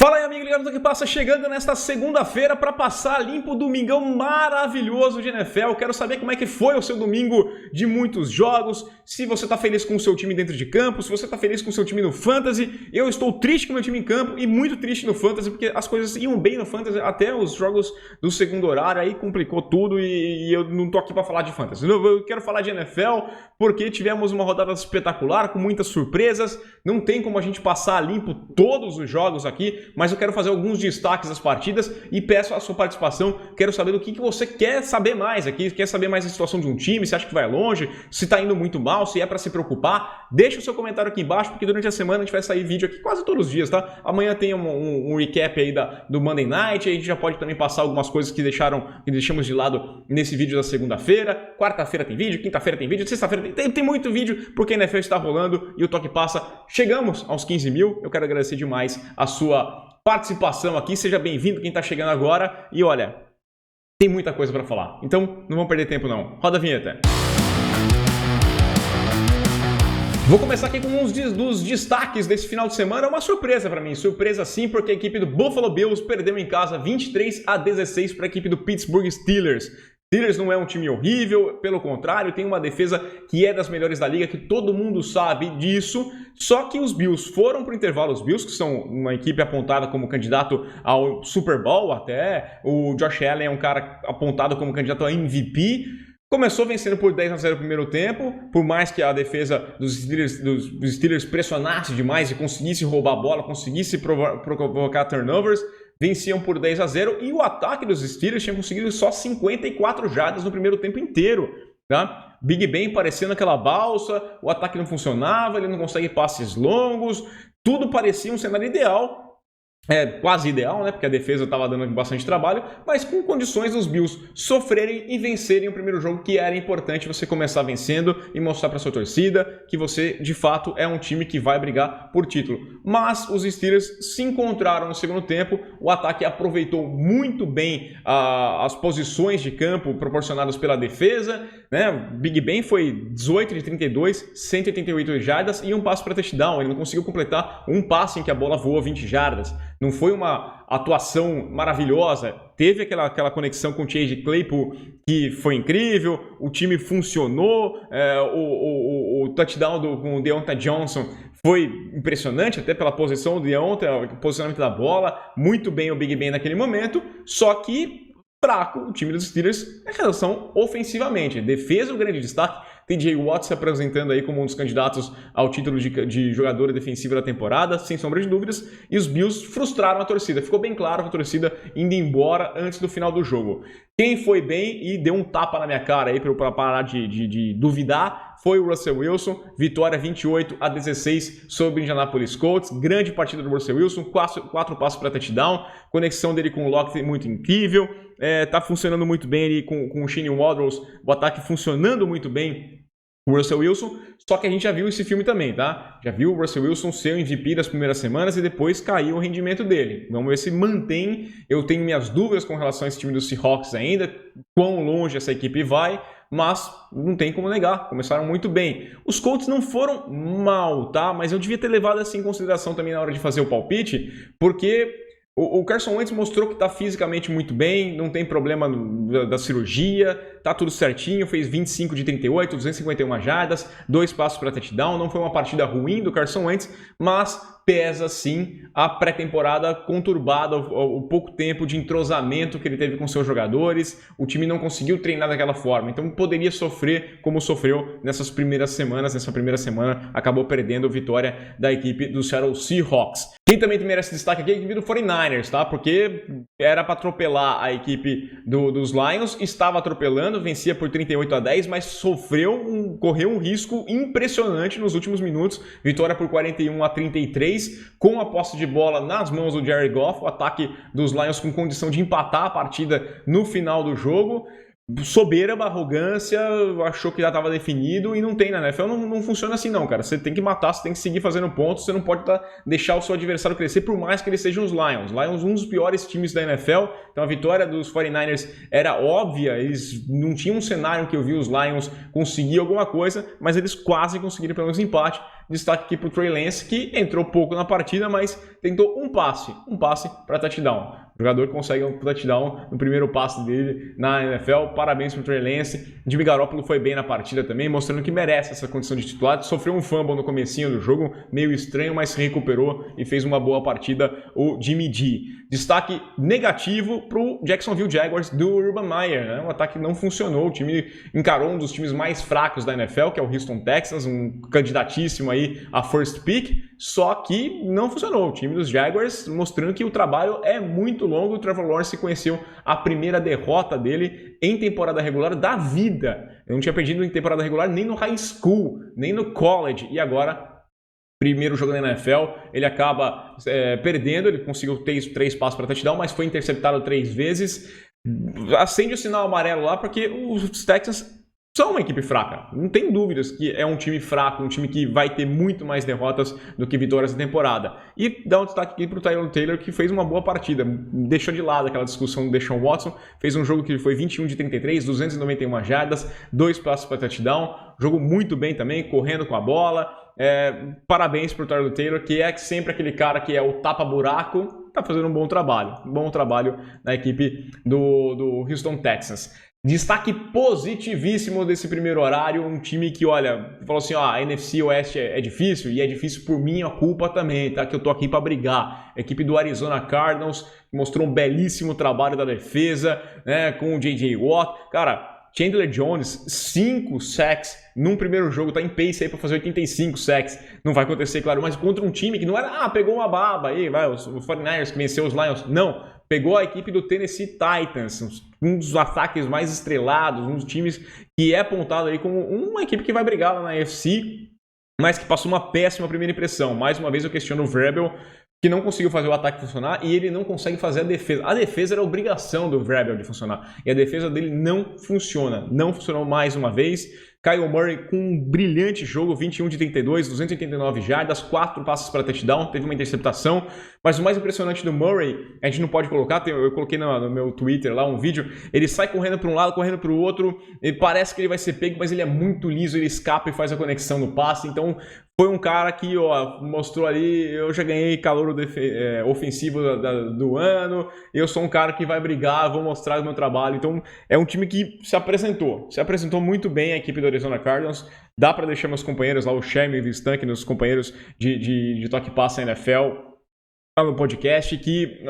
Fala aí, amigo ligado do que passa, chegando nesta segunda-feira para passar limpo o domingão maravilhoso de NFL. Quero saber como é que foi o seu domingo de muitos jogos, se você tá feliz com o seu time dentro de campo, se você tá feliz com o seu time no Fantasy. Eu estou triste com o meu time em campo e muito triste no Fantasy, porque as coisas iam bem no Fantasy até os jogos do segundo horário, aí complicou tudo e eu não tô aqui para falar de Fantasy. Eu quero falar de NFL porque tivemos uma rodada espetacular, com muitas surpresas. Não tem como a gente passar limpo todos os jogos aqui, mas eu quero fazer alguns destaques das partidas e peço a sua participação. Quero saber do que você quer saber mais aqui. Quer saber mais da situação de um time, se acha que vai longe, se tá indo muito mal, se é para se preocupar. Deixa o seu comentário aqui embaixo, porque durante a semana a gente vai sair vídeo aqui quase todos os dias, tá? Amanhã tem um recap aí do Monday Night, aí a gente já pode também passar algumas coisas que deixamos de lado nesse vídeo da segunda-feira. Quarta-feira tem vídeo, quinta-feira tem vídeo, sexta-feira tem muito vídeo, porque a NFL está rolando e o Toque Passa. Chegamos aos 15 mil, eu quero agradecer demais a sua participação aqui, seja bem-vindo quem está chegando agora e olha, tem muita coisa para falar, então não vamos perder tempo não. Roda a vinheta. Vou começar aqui com uns dos destaques desse final de semana. Uma surpresa para mim, surpresa sim, porque a equipe do Buffalo Bills perdeu em casa 23-16 para a equipe do Pittsburgh Steelers. Steelers não é um time horrível, pelo contrário, tem uma defesa que é das melhores da liga, que todo mundo sabe disso, só que os Bills foram para o intervalo, os Bills, que são uma equipe apontada como candidato ao Super Bowl, até o Josh Allen é um cara apontado como candidato a MVP, começou vencendo por 10-0 no primeiro tempo, por mais que a defesa dos Steelers pressionasse demais e conseguisse roubar a bola, conseguisse provocar turnovers, venciam por 10-0 e o ataque dos Steelers tinha conseguido só 54 jardas no primeiro tempo inteiro, tá? Big Ben parecendo aquela balsa, o ataque não funcionava, ele não consegue passes longos, tudo parecia um cenário ideal, quase ideal, né? Porque a defesa estava dando bastante trabalho, mas com condições dos Bills sofrerem e vencerem o primeiro jogo, que era importante você começar vencendo e mostrar para sua torcida que você, de fato, é um time que vai brigar por título. Mas os Steelers se encontraram no segundo tempo, o ataque aproveitou muito bem as posições de campo proporcionadas pela defesa, né? Big Ben foi 18 de 32, 188 jardas e um passe para touchdown. Ele não conseguiu completar um passe em que a bola voou 20 jardas. Não foi uma atuação maravilhosa, teve aquela conexão com o Chase Claypool que foi incrível, o time funcionou, o touchdown com o Deontay Johnson foi impressionante, até pela posição do Deontay, o posicionamento da bola, muito bem o Big Ben naquele momento, só que fraco o time dos Steelers em relação ofensivamente. Defesa, o grande destaque. TJ Watt se apresentando aí como um dos candidatos ao título de jogador defensivo da temporada, sem sombra de dúvidas, e os Bills frustraram a torcida. Ficou bem claro a torcida indo embora antes do final do jogo. Quem foi bem e deu um tapa na minha cara aí para parar de duvidar foi o Russell Wilson. Vitória 28-16 sobre o Indianapolis Colts. Grande partida do Russell Wilson, 4 passos para touchdown. Conexão dele com o Lockett muito incrível. Tá funcionando muito bem ali com o Shane Waldron, o ataque funcionando muito bem. O Russell Wilson, só que a gente já viu esse filme também, tá? Já viu o Russell Wilson ser o MVP das primeiras semanas e depois caiu o rendimento dele. Vamos ver se mantém. Eu tenho minhas dúvidas com relação a esse time dos Seahawks ainda, quão longe essa equipe vai, mas não tem como negar, começaram muito bem. Os Colts não foram mal, tá? Mas eu devia ter levado isso em consideração também na hora de fazer o palpite, porque o Carson Wentz mostrou que está fisicamente muito bem, não tem problema da cirurgia, tá tudo certinho, fez 25 de 38, 251 jardas, 2 passos para touchdown, não foi uma partida ruim do Carson Wentz, mas pesa sim a pré-temporada conturbada, o pouco tempo de entrosamento que ele teve com seus jogadores, o time não conseguiu treinar daquela forma, então poderia sofrer como sofreu nessas primeiras semanas. Nessa primeira semana acabou perdendo a vitória da equipe do Seattle Seahawks. Quem também merece destaque aqui é a equipe do 49ers, tá? Porque era para atropelar a equipe dos Lions, estava atropelando, vencia por 38-10, mas correu um risco impressionante nos últimos minutos, vitória por 41-33, com a posse de bola nas mãos do Jared Goff, o ataque dos Lions com condição de empatar a partida no final do jogo. Soberba, arrogância, achou que já estava definido e não tem na NFL, não funciona assim não, cara. Você tem que matar, você tem que seguir fazendo pontos, você não pode deixar o seu adversário crescer, por mais que eles sejam os Lions. Lions, um dos piores times da NFL, então a vitória dos 49ers era óbvia, eles não tinham um cenário que eu vi os Lions conseguir alguma coisa, mas eles quase conseguiram pelo menos empate. Destaque aqui para o Trey Lance, que entrou pouco na partida, mas tentou um passe para touchdown. O jogador consegue um touchdown no primeiro passe dele na NFL. Parabéns para o Trey Lance. Jimmy Garoppolo foi bem na partida também, mostrando que merece essa condição de titular. Sofreu um fumble no comecinho do jogo, meio estranho, mas se recuperou e fez uma boa partida o Jimmy G. Destaque negativo para o Jacksonville Jaguars do Urban Meyer, né? O ataque não funcionou, o time encarou um dos times mais fracos da NFL, que é o Houston Texans, um candidatíssimo aí a first pick, só que não funcionou. O time dos Jaguars mostrando que o trabalho é muito longo. O Trevor Lawrence conheceu a primeira derrota dele em temporada regular da vida. Eu não tinha perdido em temporada regular nem no high school, nem no college, e agora primeiro jogo na NFL, ele acaba perdendo, ele conseguiu ter 3 passos para touchdown, mas foi interceptado 3 vezes. Acende o sinal amarelo lá, porque os Texans são uma equipe fraca. Não tem dúvidas que é um time fraco, um time que vai ter muito mais derrotas do que vitórias na temporada. E dá um destaque aqui para o Tyrod Taylor, que fez uma boa partida. Deixou de lado aquela discussão do Deshaun Watson. Fez um jogo que foi 21 de 33, 291 jardas, 2 passos para touchdown. Jogo muito bem também, correndo com a bola. Parabéns para o Tyrod Taylor, que é sempre aquele cara que é o tapa-buraco. Está fazendo um bom trabalho na equipe do Houston Texans. Destaque positivíssimo desse primeiro horário, um time que, olha, falou assim, a NFC Oeste é difícil, e é difícil por minha culpa também, tá? Que eu tô aqui para brigar. A equipe do Arizona Cardinals mostrou um belíssimo trabalho da defesa, né, com o J.J. Watt. Cara, Chandler Jones, 5 sacks num primeiro jogo, tá em pace aí para fazer 85 sacks. Não vai acontecer, claro, mas contra um time que não era, pegou uma baba aí, vai, os 49ers que venceu os Lions. Não, pegou a equipe do Tennessee Titans, um dos ataques mais estrelados, um dos times que é apontado aí como uma equipe que vai brigar lá na AFC, mas que passou uma péssima primeira impressão. Mais uma vez eu questiono o Vrabel, que não conseguiu fazer o ataque funcionar, e ele não consegue fazer a defesa. A defesa era a obrigação do Vrabel de funcionar, e a defesa dele não funciona. Não funcionou mais uma vez. Kyle Murray com um brilhante jogo, 21 de 32, 289 jardas, 4 passes para touchdown, teve uma interceptação. Mas o mais impressionante do Murray, a gente não pode colocar, eu coloquei no meu Twitter lá um vídeo, ele sai correndo para um lado, correndo para o outro, ele parece que ele vai ser pego, mas ele é muito liso, ele escapa e faz a conexão no passe. Então foi um cara que mostrou ali, eu já ganhei calor ofensivo do ano, eu sou um cara que vai brigar, vou mostrar o meu trabalho. Então é um time que se apresentou muito bem a equipe do Arizona Cardinals. Dá para deixar meus companheiros lá, o Sherman e o Vistank, nos companheiros de Toque Passa NFL, no podcast, que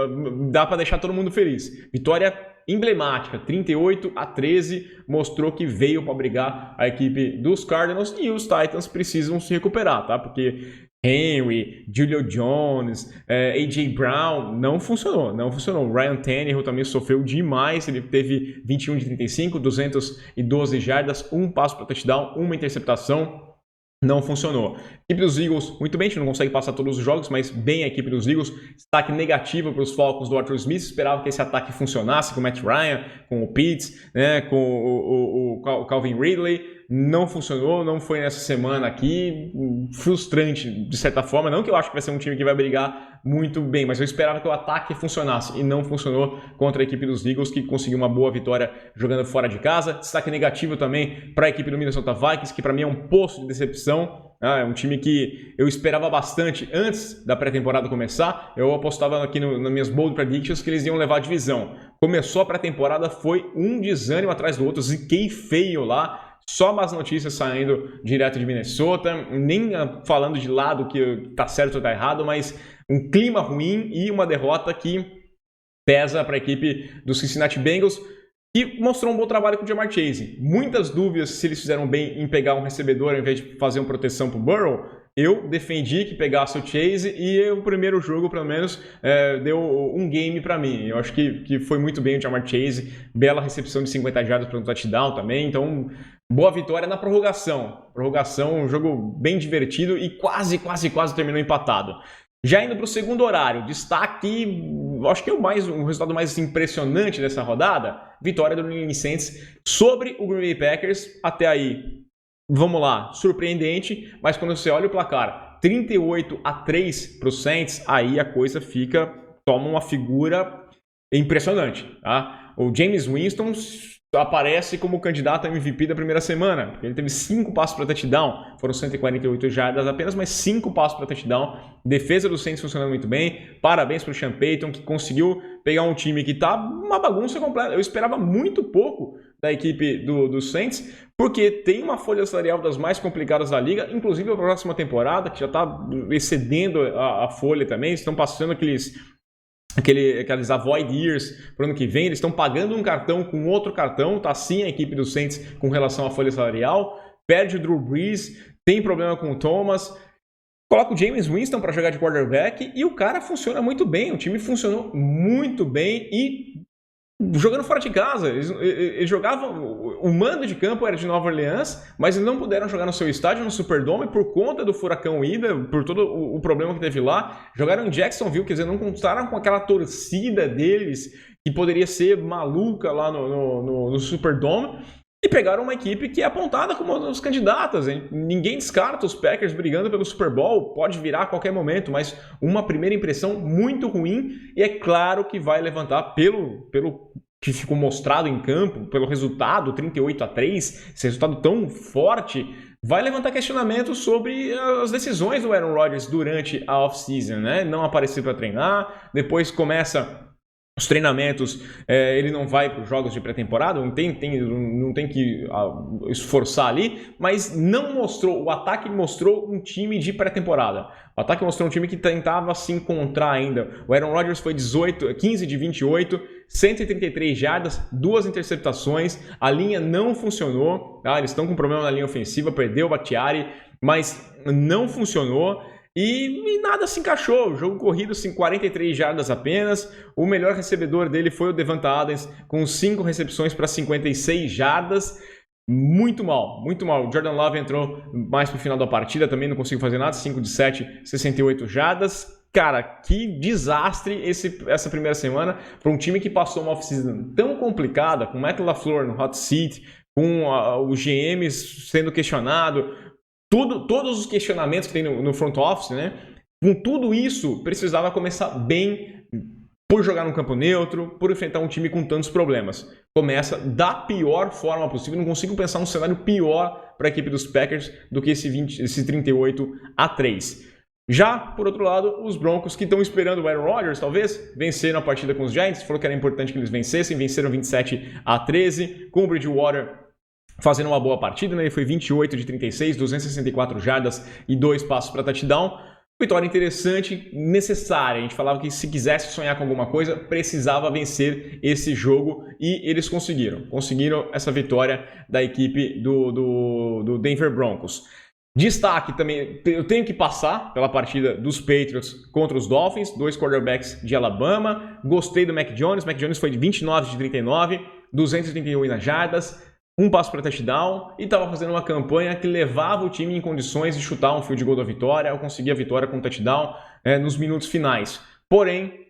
dá para deixar todo mundo feliz. Vitória emblemática, 38-13, mostrou que veio para brigar a equipe dos Cardinals, e os Titans precisam se recuperar, tá? Porque Henry, Julio Jones, A.J. Brown, não funcionou. O Ryan Tannehill também sofreu demais, ele teve 21 de 35, 212 jardas, 1 passo para touchdown, 1 interceptação. Não funcionou. Equipe dos Eagles, muito bem, a gente não consegue passar todos os jogos, mas bem a equipe dos Eagles. Destaque negativo para os Falcons do Arthur Smith. Esperava que esse ataque funcionasse com o Matt Ryan, com o Pitts, né, com o Calvin Ridley. Não funcionou, não foi nessa semana aqui. Frustrante, de certa forma. Não que eu acho que vai ser um time que vai brigar muito bem, mas eu esperava que o ataque funcionasse e não funcionou contra a equipe dos Eagles, que conseguiu uma boa vitória jogando fora de casa. Destaque negativo também para a equipe do Minnesota Vikings, que para mim é um poço de decepção. É um time que eu esperava bastante antes da pré-temporada começar. Eu apostava aqui nas minhas bold predictions que eles iam levar a divisão. Começou a pré-temporada, foi um desânimo atrás do outro, ziquei feio lá. Só más notícias saindo direto de Minnesota, nem falando de lado que tá certo ou tá errado, mas um clima ruim e uma derrota que pesa para a equipe dos Cincinnati Bengals, que mostrou um bom trabalho com o Ja'Marr Chase. Muitas dúvidas se eles fizeram bem em pegar um recebedor ao invés de fazer uma proteção para o Burrow. Eu defendi que pegasse o Chase e o primeiro jogo, pelo menos, deu um game para mim. Eu acho que foi muito bem o Ja'Marr Chase. Bela recepção de 50 jardas para um touchdown também. Então, boa vitória na prorrogação. Prorrogação, um jogo bem divertido e quase terminou empatado. Já indo para o segundo horário, destaque, acho que é o resultado mais impressionante dessa rodada, vitória do New England Saints sobre o Green Bay Packers. Até aí, vamos lá, surpreendente, mas quando você olha o placar, 38-3 para o Saints, aí a coisa toma uma figura impressionante, tá? O Jameis Winston aparece como candidato a MVP da primeira semana, porque ele teve 5 passos para touchdown, foram 148 jardas apenas, mas 5 passos para touchdown. Defesa do Saints funcionando muito bem, parabéns para o Sean Payton, que conseguiu pegar um time que tá uma bagunça completa. Eu esperava muito pouco da equipe do Saints, porque tem uma folha salarial das mais complicadas da liga, inclusive a próxima temporada, que já está excedendo a folha também, estão passando aqueles avoid years para o ano que vem, eles estão pagando um cartão com outro cartão, tá assim a equipe do Saints com relação à folha salarial, perde o Drew Brees, tem problema com o Thomas, coloca o Jameis Winston para jogar de quarterback e o cara funciona muito bem, o time funcionou muito bem e jogando fora de casa, eles jogavam, o mando de campo era de Nova Orleans, mas eles não puderam jogar no seu estádio, no Superdome, por conta do furacão Ida, por todo o problema que teve lá. Jogaram em Jacksonville, quer dizer, não contaram com aquela torcida deles, que poderia ser maluca lá no Superdome, e pegaram uma equipe que é apontada como uma das candidatas. Hein? Ninguém descarta os Packers brigando pelo Super Bowl, pode virar a qualquer momento, mas uma primeira impressão muito ruim, e é claro que vai levantar pelo que ficou mostrado em campo, pelo resultado 38-3, esse resultado tão forte, vai levantar questionamentos sobre as decisões do Aaron Rodgers durante a off-season, né? Não aparecer para treinar, depois começa os treinamentos, ele não vai para os jogos de pré-temporada, não tem que esforçar ali, mas não mostrou, o ataque mostrou um time de pré-temporada. O ataque mostrou um time que tentava se encontrar ainda. O Aaron Rodgers foi 15 de 28, 133 jardas, 2 interceptações, a linha não funcionou, tá? Eles estão com problema na linha ofensiva, perdeu o Bakhtiari, mas não funcionou. E nada se encaixou, o jogo corrido 43 jardas apenas, o melhor recebedor dele foi o Devonta Adams com 5 recepções para 56 jardas, muito mal, muito mal. O Jordan Love entrou mais pro final da partida, também não conseguiu fazer nada, 5 de 7, 68 jardas. Cara, que desastre essa primeira semana para um time que passou uma off-season tão complicada, com o Matt LaFleur no hot seat, com os GMs sendo questionado, todos os questionamentos que tem no front office, né? Com tudo isso, precisava começar bem por jogar num campo neutro, por enfrentar um time com tantos problemas. Começa da pior forma possível. Não consigo pensar um cenário pior para a equipe dos Packers do que esse 38-3. Já, por outro lado, os Broncos, que estão esperando o Aaron Rodgers, talvez, venceram a partida com os Giants. Falou que era importante que eles vencessem. Venceram 27-13, com o Bridgewater fazendo uma boa partida, né? Ele foi 28 de 36, 264 jardas e 2 passos para touchdown. Vitória interessante, necessária. A gente falava que se quisesse sonhar com alguma coisa, precisava vencer esse jogo e eles conseguiram. Conseguiram essa vitória da equipe do Denver Broncos. Destaque também, eu tenho que passar pela partida dos Patriots contra os Dolphins, 2 quarterbacks de Alabama. Gostei do Mac Jones. Mac Jones foi de 29 de 39, 231 jardas, 1 passo para touchdown e estava fazendo uma campanha que levava o time em condições de chutar um field goal da vitória ou conseguir a vitória com touchdown nos minutos finais. Porém,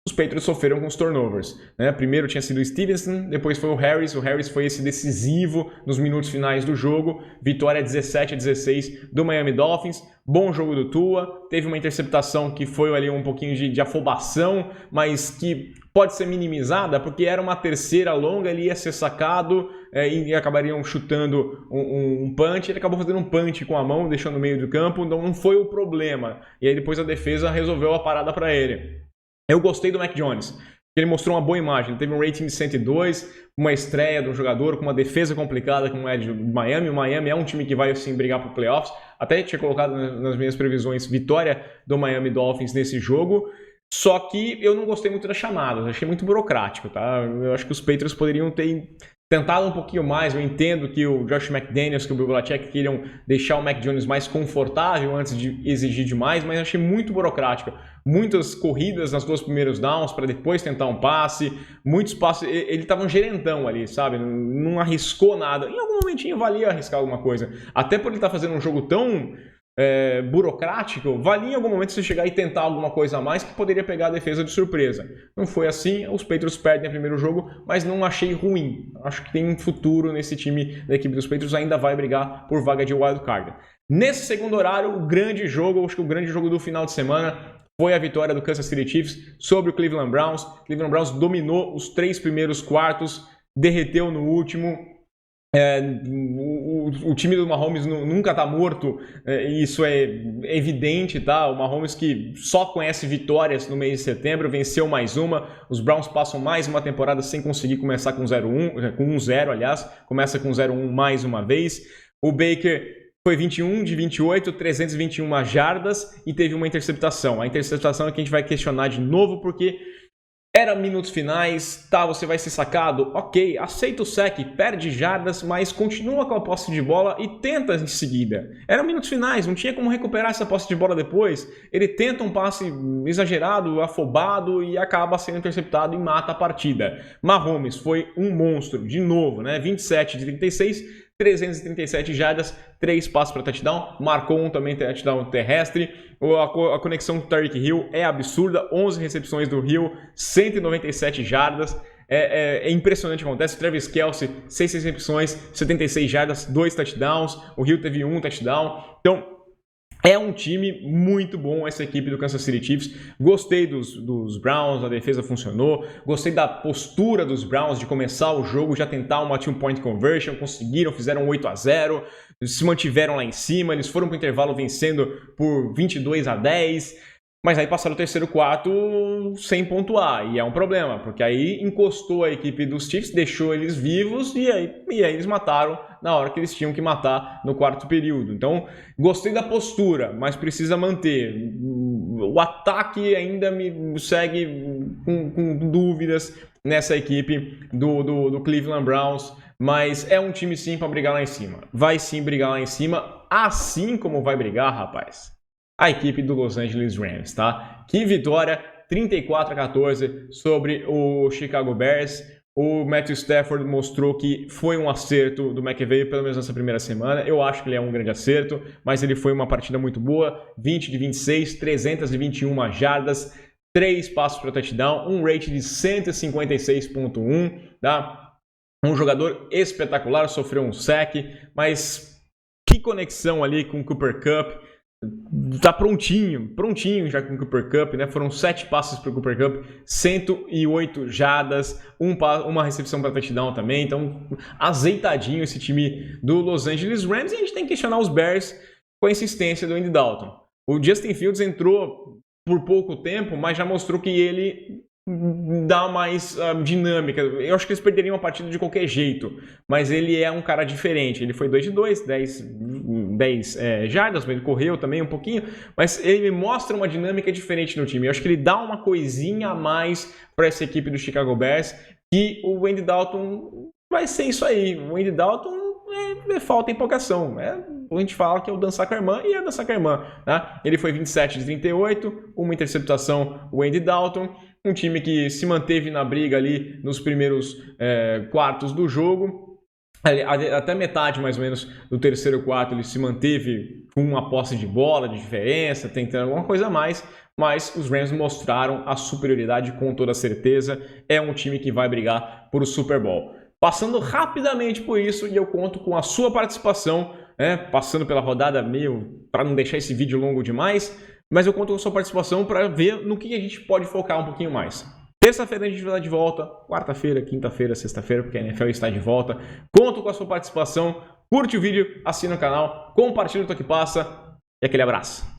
os Patriots sofreram com os turnovers. Né? Primeiro tinha sido o Stevenson, depois foi o Harris foi esse decisivo nos minutos finais do jogo. Vitória 17-16 do Miami Dolphins. Bom jogo do Tua, teve uma interceptação que foi ali um pouquinho de afobação, mas que pode ser minimizada, porque era uma terceira longa, ele ia ser sacado e acabariam chutando um punch. Ele acabou fazendo um punch com a mão, deixando no meio do campo, então não foi o problema. E aí depois a defesa resolveu a parada para ele. Eu gostei do Mac Jones, ele mostrou uma boa imagem, ele teve um rating de 102, uma estreia do jogador com uma defesa complicada como é de Miami. O Miami é um time que vai assim brigar para playoffs, até tinha colocado nas minhas previsões vitória do Miami Dolphins nesse jogo, só que eu não gostei muito das chamadas, achei muito burocrático, tá? Eu acho que os Patriots poderiam ter tentado um pouquinho mais. Eu entendo que o Josh McDaniels, que o Bill Belichick queriam deixar o Mac Jones mais confortável antes de exigir demais, mas eu achei muito burocrático. Muitas corridas nas 2 primeiros downs para depois tentar um passe, muitos passes, ele estava um gerentão ali, sabe? Não arriscou nada. Em algum momentinho valia arriscar alguma coisa. Até por ele estar fazendo um jogo tão burocrático, valia em algum momento você chegar e tentar alguma coisa a mais que poderia pegar a defesa de surpresa. Não foi assim, os Patriots perdem o primeiro jogo, mas não achei ruim. Acho que tem um futuro nesse time da equipe dos Patriots, ainda vai brigar por vaga de wildcard. Nesse segundo horário, o grande jogo, acho que o grande jogo do final de semana foi a vitória do Kansas City Chiefs sobre o Cleveland Browns. Cleveland Browns dominou os 3 primeiros quartos, derreteu no último. O time do Mahomes nunca tá morto, isso é evidente, tá? O Mahomes que só conhece vitórias no mês de setembro, venceu mais uma. Os Browns passam mais uma temporada sem conseguir começar com 0-1, com 1-0, aliás, começa com 0-1 mais uma vez. O Baker foi 21 de 28, 321 jardas e teve uma interceptação. A interceptação é que a gente vai questionar de novo porque era minutos finais, tá, você vai ser sacado, ok, aceita o sec, perde jardas, mas continua com a posse de bola e tenta em seguida. Era minutos finais, não tinha como recuperar essa posse de bola depois. Ele tenta um passe exagerado, afobado e acaba sendo interceptado e mata a partida. Mahomes foi um monstro, de novo, né? 27 de 36, 337 jardas, 3 passos para touchdown, marcou um também touchdown terrestre. A conexão com o Tyreek Hill é absurda, 11 recepções do Hill, 197 jardas. É impressionante o que acontece. Travis Kelce, 6 recepções, 76 jardas, 2 touchdowns. O Hill teve 1 touchdown. Então, é um time muito bom essa equipe do Kansas City Chiefs. Gostei dos Browns, a defesa funcionou. Gostei da postura dos Browns de começar o jogo, já tentar uma two-point conversion. Conseguiram, fizeram 8-0, se mantiveram lá em cima. Eles foram para o intervalo vencendo por 22-10. Mas aí passaram o terceiro quarto sem pontuar, e é um problema, porque aí encostou a equipe dos Chiefs, deixou eles vivos, e aí eles mataram na hora que eles tinham que matar no quarto período. Então, gostei da postura, mas precisa manter. O ataque ainda me segue com dúvidas nessa equipe do Cleveland Browns, mas é um time sim para brigar lá em cima. Vai sim brigar lá em cima, assim como vai brigar, rapaz, a equipe do Los Angeles Rams, tá? Que vitória, 34-14 sobre o Chicago Bears. O Matthew Stafford mostrou que foi um acerto do McVay, pelo menos nessa primeira semana. Eu acho que ele é um grande acerto, mas ele foi uma partida muito boa. 20 de 26, 321 jardas, 3 passos para touchdown, um rate de 156.1, tá? Um jogador espetacular, sofreu um sack, mas que conexão ali com o Cooper Kupp. Tá prontinho já com o Cooper Kupp, né? Foram 7 passes para o Cooper Kupp, 108 jardas, uma recepção para touchdown também. Então, azeitadinho esse time do Los Angeles Rams. E a gente tem que questionar os Bears com a insistência do Andy Dalton. O Justin Fields entrou por pouco tempo, mas já mostrou que ele dá mais dinâmica. Eu acho que eles perderiam a partida de qualquer jeito, mas ele é um cara diferente. Ele foi 2 de 2, 10 jardas, ele correu também um pouquinho, mas ele mostra uma dinâmica diferente no time. Eu acho que ele dá uma coisinha a mais para essa equipe do Chicago Bears, e o Andy Dalton vai ser isso aí. O Andy Dalton falta empolgação. A gente fala que é o Dan Sackerman, e é o Dan Sackerman, tá? Ele foi 27 de 38, uma interceptação, o Andy Dalton. Um time que se manteve na briga ali nos primeiros quartos do jogo. Até metade, mais ou menos, do terceiro quarto, ele se manteve com uma posse de bola de diferença, tentando alguma coisa a mais. Mas os Rams mostraram a superioridade com toda certeza. É um time que vai brigar por o Super Bowl. Passando rapidamente por isso, e eu conto com a sua participação, passando pela rodada meio para não deixar esse vídeo longo demais, mas eu conto com a sua participação para ver no que a gente pode focar um pouquinho mais. Terça-feira a gente vai estar de volta, quarta-feira, quinta-feira, sexta-feira, porque a NFL está de volta. Conto com a sua participação, curte o vídeo, assina o canal, compartilha o que passa e aquele abraço.